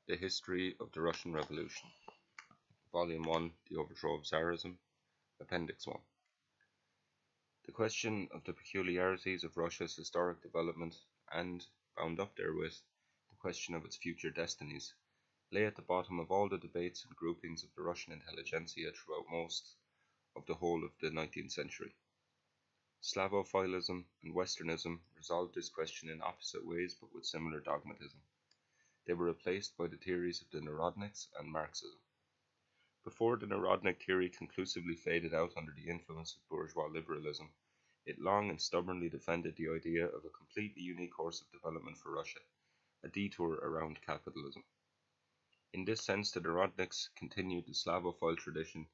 The History of the Russian Revolution, Volume 1, The Overthrow of Tsarism, Appendix 1. The question of the peculiarities of Russia's historic development and, bound up therewith, the question of its future destinies, lay at the bottom of all the debates and groupings of the Russian intelligentsia throughout most of the whole of the 19th century. Slavophilism and Westernism resolved this question in opposite ways but with similar dogmatism. They were replaced by the theories of the Narodniks and Marxism. Before the Narodnik theory conclusively faded out under the influence of bourgeois liberalism, it long and stubbornly defended the idea of a completely unique course of development for Russia, a detour around capitalism. In this sense, the Narodniks continued the Slavophile tradition,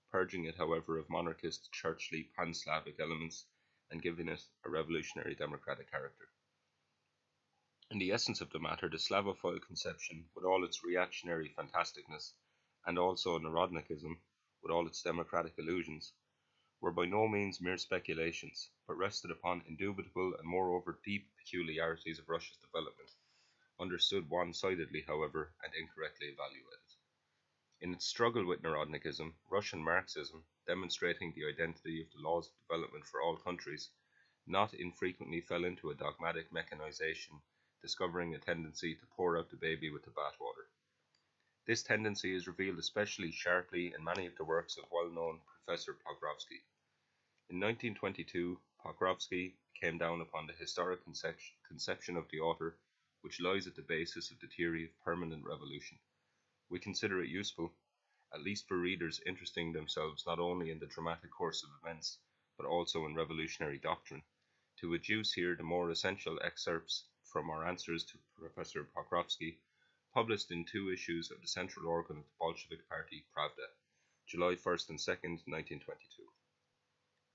purging it, however, of monarchist, churchly, pan-Slavic elements and giving it a revolutionary democratic character. In the essence of the matter, the Slavophile conception, with all its reactionary fantasticness, and also Narodnikism, with all its democratic illusions, were by no means mere speculations, but rested upon indubitable and moreover deep peculiarities of Russia's development, understood one-sidedly, however, and incorrectly evaluated. In its struggle with Narodnikism, Russian Marxism, demonstrating the identity of the laws of development for all countries, not infrequently fell into a dogmatic mechanization, discovering a tendency to pour out the baby with the bathwater. This tendency is revealed especially sharply in many of the works of well-known Professor Pokrovsky. In 1922, Pokrovsky came down upon the historic conception of the author, which lies at the basis of the theory of permanent revolution. We consider it useful, at least for readers interesting themselves not only in the dramatic course of events, but also in revolutionary doctrine, to adduce here the more essential excerpts from our answers to Professor Pokrovsky, published in 2 issues of the central organ of the Bolshevik Party, Pravda, July 1st and 2nd, 1922.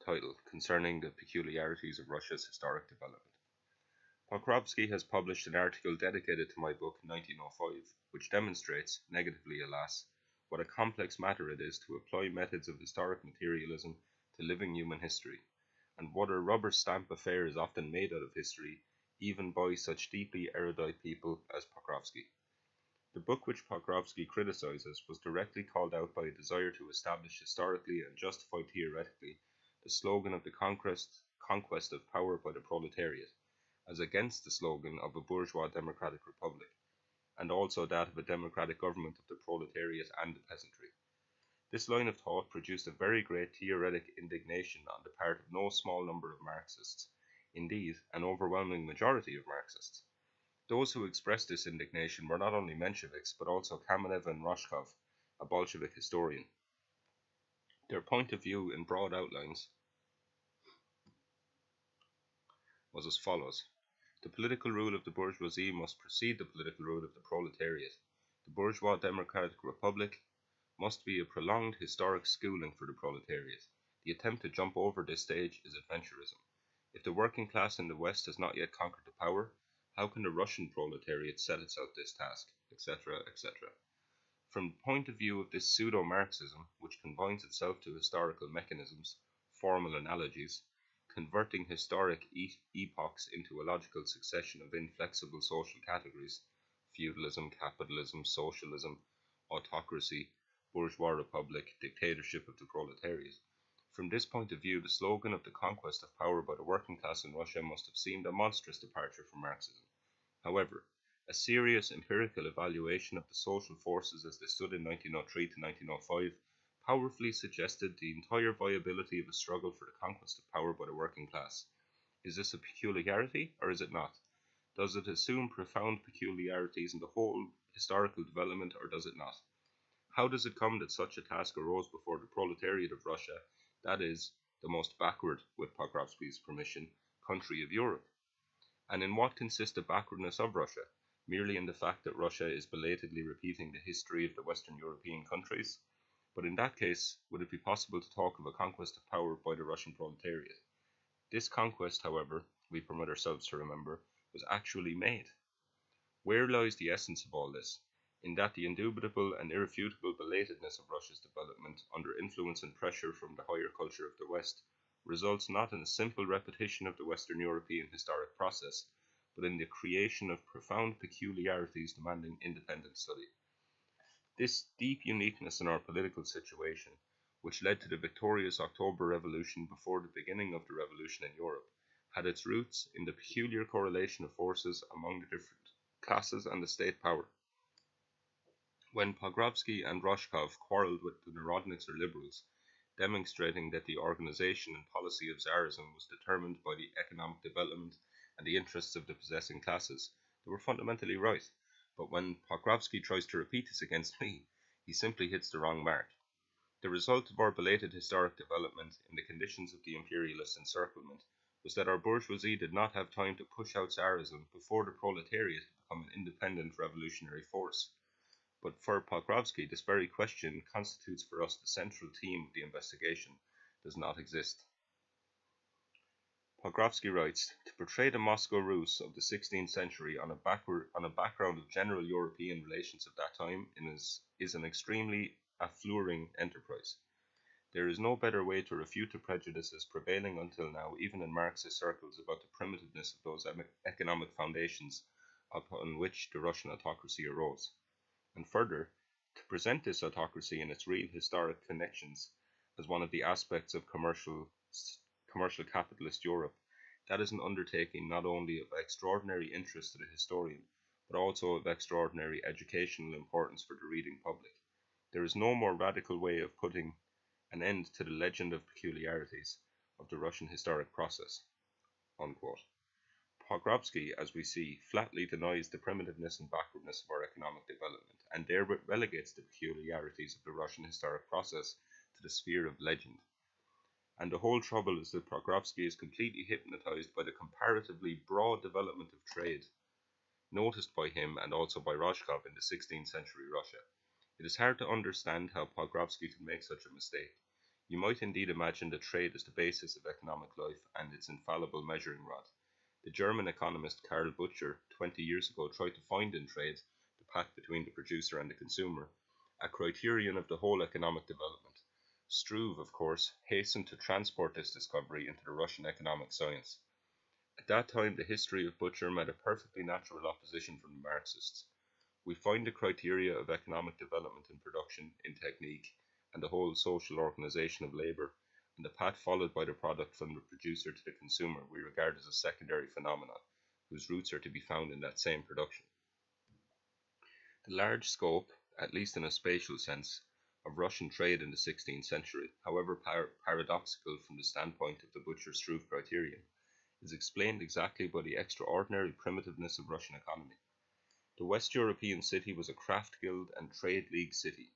Title: Concerning the Peculiarities of Russia's Historic Development. Pokrovsky has published an article dedicated to my book 1905, which demonstrates, negatively alas, what a complex matter it is to apply methods of historic materialism to living human history, and what a rubber stamp affair is often made out of history, even by such deeply erudite people as Pokrovsky. The book which Pokrovsky criticizes was directly called out by a desire to establish historically and justify theoretically the slogan of the conquest of power by the proletariat, as against the slogan of a bourgeois democratic republic, and also that of a democratic government of the proletariat and the peasantry. This line of thought produced a very great theoretic indignation on the part of no small number of Marxists, indeed an overwhelming majority of Marxists. Those who expressed this indignation were not only Mensheviks, but also Kamenev and Rashkov, a Bolshevik historian. Their point of view in broad outlines was as follows. The political rule of the bourgeoisie must precede the political rule of the proletariat. The bourgeois democratic republic must be a prolonged historic schooling for the proletariat. The attempt to jump over this stage is adventurism. If the working class in the West has not yet conquered the power, how can the Russian proletariat set itself this task, etc., etc. From the point of view of this pseudo-Marxism, which confines itself to historical mechanisms, formal analogies, converting historic epochs into a logical succession of inflexible social categories, feudalism, capitalism, socialism, autocracy, bourgeois republic, dictatorship of the proletariat. From this point of view, the slogan of the conquest of power by the working class in Russia must have seemed a monstrous departure from Marxism. However, a serious empirical evaluation of the social forces as they stood in 1903 to 1905 powerfully suggested the entire viability of a struggle for the conquest of power by the working class. Is this a peculiarity, or is it not? Does it assume profound peculiarities in the whole historical development, or does it not? How does it come that such a task arose before the proletariat of Russia, that is, the most backward, with Pokrovsky's permission, country of Europe? And in what consists the backwardness of Russia? Merely in the fact that Russia is belatedly repeating the history of the Western European countries? But in that case, would it be possible to talk of a conquest of power by the Russian proletariat? This conquest, however, we permit ourselves to remember, was actually made. Where lies the essence of all this? In that the indubitable and irrefutable belatedness of Russia's development under influence and pressure from the higher culture of the West results not in a simple repetition of the Western European historic process, but in the creation of profound peculiarities demanding independent study. This deep uniqueness in our political situation, which led to the victorious October Revolution before the beginning of the revolution in Europe, had its roots in the peculiar correlation of forces among the different classes and the state power. When Pogrovsky and Roscoff quarrelled with the Narodniks or liberals, demonstrating that the organization and policy of Tsarism was determined by the economic development and the interests of the possessing classes, they were fundamentally right. But when Pokrovsky tries to repeat this against me, he simply hits the wrong mark. The result of our belated historic development in the conditions of the imperialist encirclement was that our bourgeoisie did not have time to push out Tsarism before the proletariat had become an independent revolutionary force. But for Pokrovsky, this very question constitutes for us the central theme of the investigation does not exist. Pokrovsky writes, to portray the Moscow Rus of the 16th century on a background of general European relations of that time is an extremely alluring enterprise. There is no better way to refute the prejudices prevailing until now, even in Marxist circles, about the primitiveness of those economic foundations upon which the Russian autocracy arose. And further, to present this autocracy in its real historic connections as one of the aspects of commercial capitalist Europe, that is an undertaking not only of extraordinary interest to the historian, but also of extraordinary educational importance for the reading public. There is no more radical way of putting an end to the legend of peculiarities of the Russian historic process. Unquote. Pokrovsky, as we see, flatly denies the primitiveness and backwardness of our economic development, and thereby relegates the peculiarities of the Russian historic process to the sphere of legend. And the whole trouble is that Pokrovsky is completely hypnotized by the comparatively broad development of trade, noticed by him and also by Roscoff in the 16th century Russia. It is hard to understand how Pokrovsky could make such a mistake. You might indeed imagine that trade is the basis of economic life and its infallible measuring rod. The German economist Karl Butcher 20 years ago tried to find in trade, the pact between the producer and the consumer, a criterion of the whole economic development. Struve, of course, hastened to transport this discovery into the Russian economic science. At that time, the history of Butcher met a perfectly natural opposition from the Marxists. We find the criteria of economic development in production, in technique, and the whole social organization of labor, and the path followed by the product from the producer to the consumer we regard as a secondary phenomenon, whose roots are to be found in that same production. The large scope, at least in a spatial sense, of Russian trade in the 16th century, however paradoxical from the standpoint of the Butcher-Struve criterion, is explained exactly by the extraordinary primitiveness of Russian economy. The West European city was a craft guild and trade league city.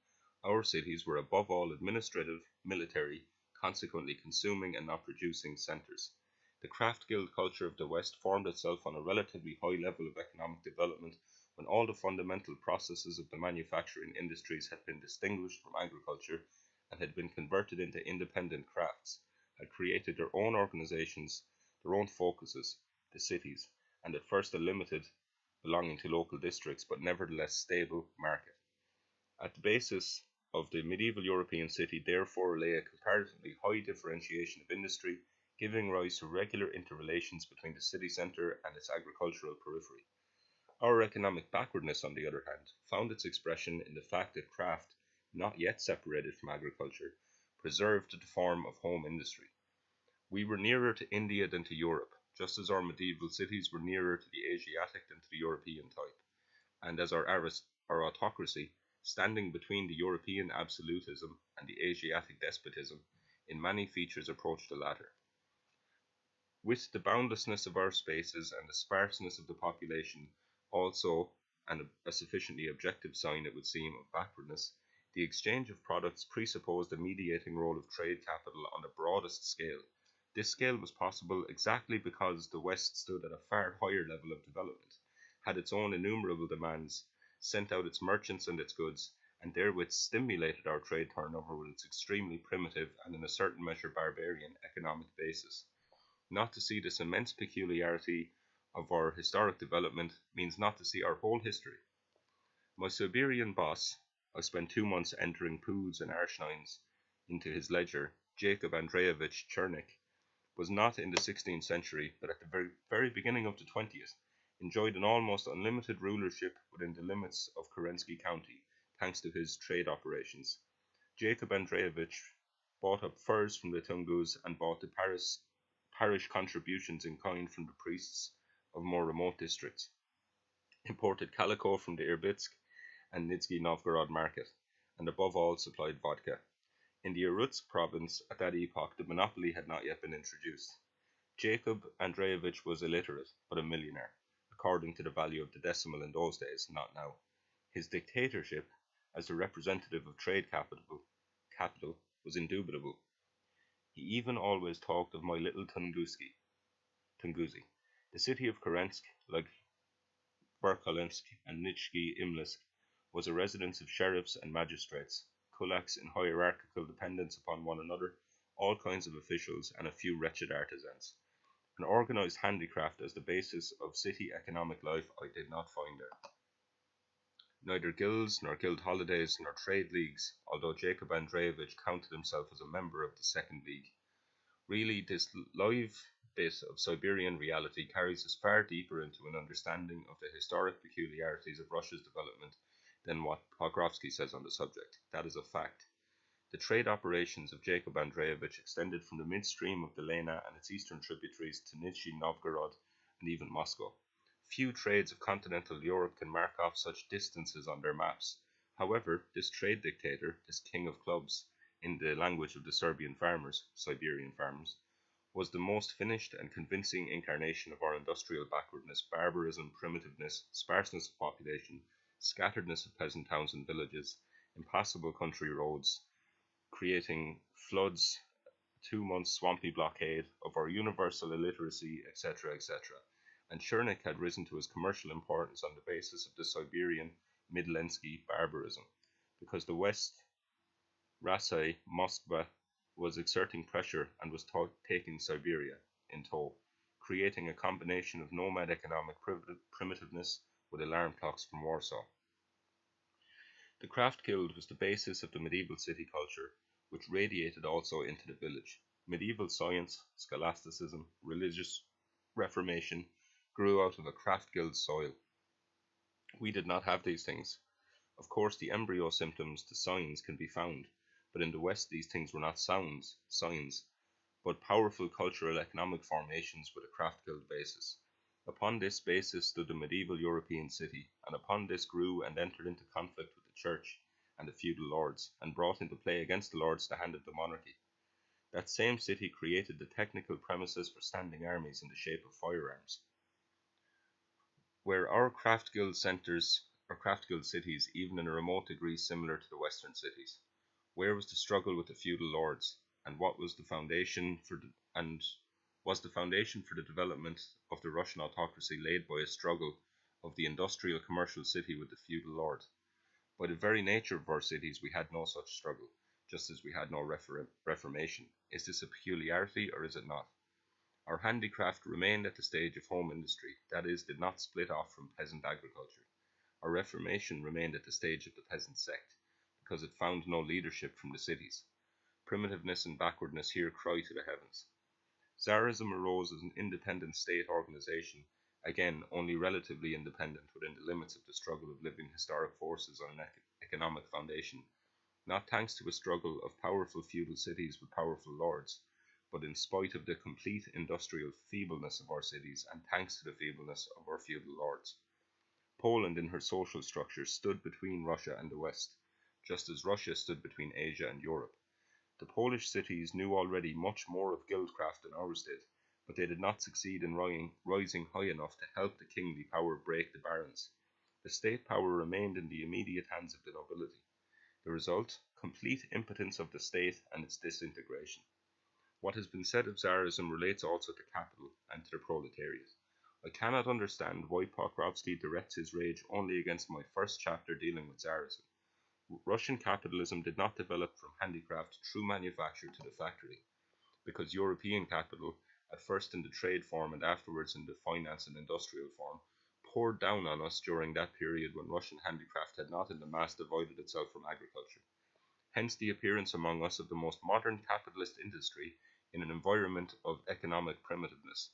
Our cities were above all administrative, military, consequently consuming and not producing centres. The craft guild culture of the West formed itself on a relatively high level of economic development when all the fundamental processes of the manufacturing industries had been distinguished from agriculture and had been converted into independent crafts, had created their own organizations, their own focuses, the cities, and at first a limited, belonging to local districts, but nevertheless stable market. At the basis of the medieval European city therefore lay a comparatively high differentiation of industry, giving rise to regular interrelations between the city centre and its agricultural periphery. Our economic backwardness, on the other hand, found its expression in the fact that craft, not yet separated from agriculture, preserved the form of home industry. We were nearer to India than to Europe, just as our medieval cities were nearer to the Asiatic than to the European type, and as our autocracy, standing between the European absolutism and the Asiatic despotism, in many features approached the latter. With the boundlessness of our spaces and the sparseness of the population also, and a sufficiently objective sign, it would seem, of backwardness, the exchange of products presupposed a mediating role of trade capital on the broadest scale. This scale was possible exactly because the West stood at a far higher level of development, had its own innumerable demands, sent out its merchants and its goods, and therewith stimulated our trade turnover with its extremely primitive and in a certain measure barbarian economic basis. Not to see this immense peculiarity of our historic development means not to see our whole history. My Siberian boss, I spent 2 months entering poods and arshneins into his ledger, Jacob Andreevich Chernik, was not in the 16th century, but at the very beginning of the 20th. enjoyed an almost unlimited rulership within the limits of Kerensky County, thanks to his trade operations. Jacob Andreevich bought up furs from the Tungus and bought the parish contributions in kind from the priests of more remote districts, imported calico from the Irkutsk and Nizhny Novgorod market, and above all supplied vodka. In the Irkutsk province at that epoch the monopoly had not yet been introduced. Jacob Andreevich was illiterate, but a millionaire, according to the value of the decimal in those days, not now. His dictatorship, as the representative of trade capital was indubitable. He even always talked of my little Tunguzi. The city of Kerensk, like Verkholensk and Nizhny Imlsk, was a residence of sheriffs and magistrates, kulaks in hierarchical dependence upon one another, all kinds of officials, and a few wretched artisans. An organized handicraft as the basis of city economic life I did not find there. Neither guilds, nor guild holidays, nor trade leagues, although Jacob Andreevich counted himself as a member of the Second League. Really, this live bit of Siberian reality carries us far deeper into an understanding of the historic peculiarities of Russia's development than what Pokrovsky says on the subject. That is a fact. The trade operations of Jacob Andreevich extended from the midstream of the Lena and its eastern tributaries to Nizhny Novgorod and even Moscow. Few trades of continental Europe can mark off such distances on their maps. However, this trade dictator, this king of clubs, in the language of the Serbian farmers, Siberian farmers, was the most finished and convincing incarnation of our industrial backwardness, barbarism, primitiveness, sparseness of population, scatteredness of peasant towns and villages, impassable country roads, creating floods, 2 months swampy blockade, of our universal illiteracy, etc., etc. And Chernik had risen to his commercial importance on the basis of the Siberian Midlensky barbarism, because the West, Rasai, Moskva, was exerting pressure and was taking Siberia in tow, creating a combination of nomad economic primitiveness with alarm clocks from Warsaw. The craft guild was the basis of the medieval city culture, which radiated also into the village. Medieval science, scholasticism, religious reformation grew out of a craft guild soil. We did not have these things. Of course, the embryo symptoms, the signs, can be found, but in the West these things were not signs, but powerful cultural economic formations with a craft guild basis. Upon this basis stood the medieval European city, and upon this grew and entered into conflict with the church and the feudal lords, and brought into play against the lords the hand of the monarchy. That same city created the technical premises for standing armies in the shape of firearms. Where our craft guild centres, or craft guild cities, even in a remote degree similar to the Western cities, where was the struggle with the feudal lords, and what was the foundation for the development of the Russian autocracy laid by a struggle of the industrial commercial city with the feudal lord? By the very nature of our cities we had no such struggle, just as we had no reformation. Is this a peculiarity, or is it not? Our handicraft remained at the stage of home industry, that is, did not split off from peasant agriculture. Our reformation remained at the stage of the peasant sect, because it found no leadership from the cities. Primitiveness and backwardness here cry to the heavens. Tsarism arose as an independent state organization, again only relatively independent within the limits of the struggle of living historic forces on an economic foundation, not thanks to a struggle of powerful feudal cities with powerful lords, but in spite of the complete industrial feebleness of our cities and thanks to the feebleness of our feudal lords. Poland in her social structure stood between Russia and the West, just as Russia stood between Asia and Europe. The Polish cities knew already much more of guildcraft than ours did, but they did not succeed in rising high enough to help the kingly power break the barons. The state power remained in the immediate hands of the nobility. The result? Complete impotence of the state and its disintegration. What has been said of Tsarism relates also to capital and to the proletariat. I cannot understand why Pokrovsky directs his rage only against my first chapter dealing with Tsarism. Russian capitalism did not develop from handicraft through manufacture to the factory, because European capital, at first in the trade form and afterwards in the finance and industrial form, poured down on us during that period when Russian handicraft had not in the mass divided itself from agriculture. Hence the appearance among us of the most modern capitalist industry in an environment of economic primitiveness.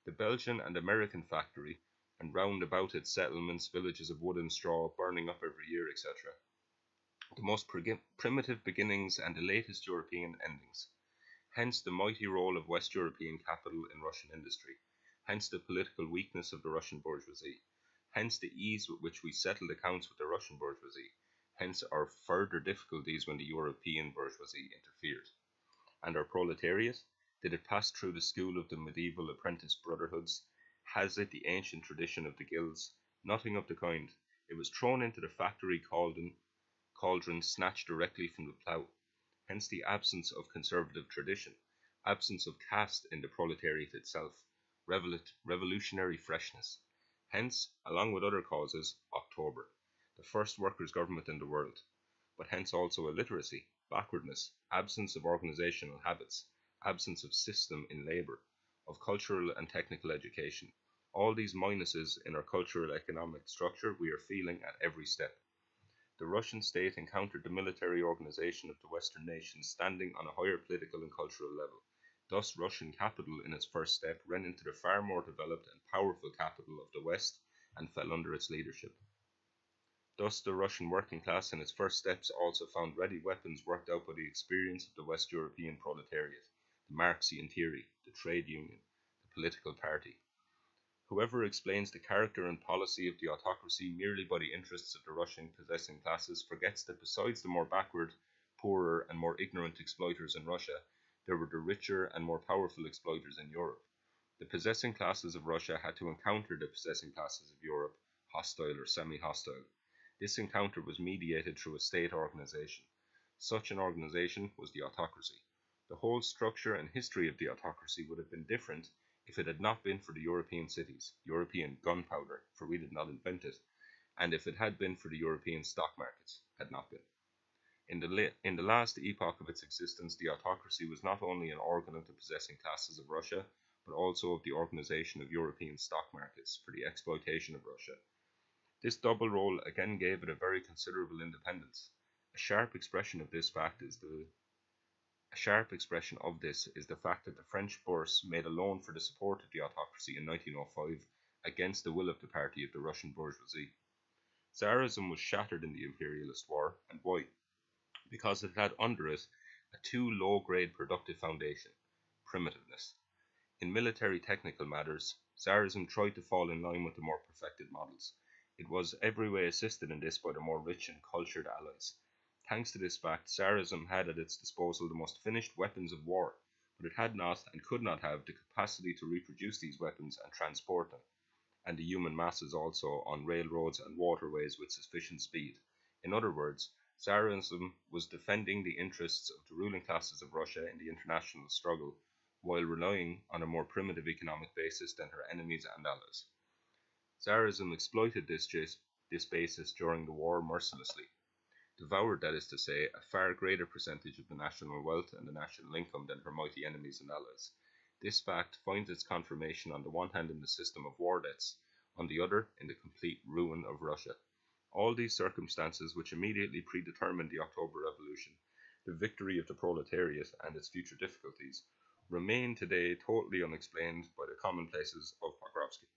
The Belgian and American factory, and round about it settlements, villages of wood and straw, burning up every year, etc. The most primitive beginnings and the latest European endings. Hence the mighty role of West European capital in Russian industry. Hence the political weakness of the Russian bourgeoisie. Hence the ease with which we settled accounts with the Russian bourgeoisie. Hence our further difficulties when the European bourgeoisie interfered. And our proletariat? Did it pass through the school of the medieval apprentice brotherhoods? Has it the ancient tradition of the guilds? Nothing of the kind. It was thrown into the factory cauldron snatched directly from the plough. Hence the absence of conservative tradition, absence of caste in the proletariat itself, revolutionary freshness. Hence, along with other causes, October, the first workers' government in the world. But hence also illiteracy, backwardness, absence of organizational habits, absence of system in labour, of cultural and technical education. All these minuses in our cultural economic structure we are feeling at every step. The Russian state encountered the military organization of the Western nations standing on a higher political and cultural level. Thus, Russian capital in its first step ran into the far more developed and powerful capital of the West and fell under its leadership. Thus, the Russian working class in its first steps also found ready weapons worked out by the experience of the West European proletariat, the Marxian theory, the trade union, the political party. Whoever explains the character and policy of the autocracy merely by the interests of the Russian possessing classes forgets that besides the more backward, poorer, and more ignorant exploiters in Russia, there were the richer and more powerful exploiters in Europe. The possessing classes of Russia had to encounter the possessing classes of Europe, hostile or semi-hostile. This encounter was mediated through a state organization. Such an organization was the autocracy. The whole structure and history of the autocracy would have been different if it had not been for the European cities, European gunpowder, for we did not invent it, and if it had been for the European stock markets, had not been. In the last epoch of its existence, the autocracy was not only an organ of the possessing classes of Russia, but also of the organization of European stock markets for the exploitation of Russia. This double role again gave it a very considerable independence. A sharp expression of this is the fact that the French Bourse made a loan for the support of the autocracy in 1905 against the will of the party of the Russian bourgeoisie. Tsarism was shattered in the imperialist war, and why? Because it had under it a too low-grade productive foundation, primitiveness. In military technical matters, Tsarism tried to fall in line with the more perfected models. It was every way assisted in this by the more rich and cultured allies. Thanks to this fact, Tsarism had at its disposal the most finished weapons of war, but it had not and could not have the capacity to reproduce these weapons and transport them, and the human masses also, on railroads and waterways with sufficient speed. In other words, Tsarism was defending the interests of the ruling classes of Russia in the international struggle, while relying on a more primitive economic basis than her enemies and allies. Tsarism exploited this basis during the war mercilessly, devoured, that is to say, a far greater percentage of the national wealth and the national income than her mighty enemies and allies. This fact finds its confirmation on the one hand in the system of war debts, on the other in the complete ruin of Russia. All these circumstances, which immediately predetermined the October Revolution, the victory of the proletariat and its future difficulties, remain today totally unexplained by the commonplaces of Pokrovsky.